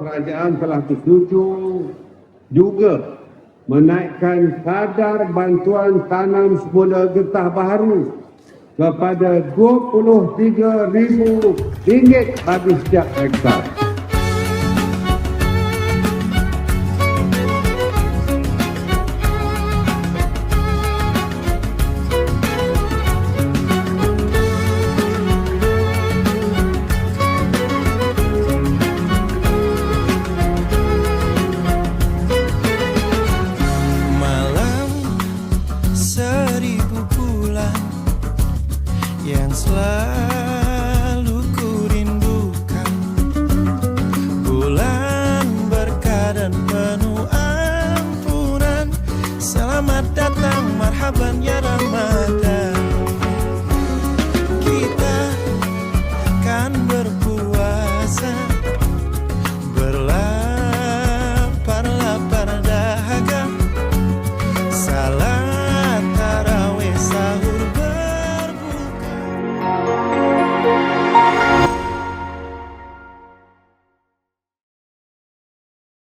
kerajaan telah bersetuju juga menaikkan kadar bantuan tanam semula getah baharu kepada RM23,000 bagi setiap hektar. Yang selalu ku rindukan, bulan berkah dan penuh ampunan. Selamat datang, marhaban ya Ramadan.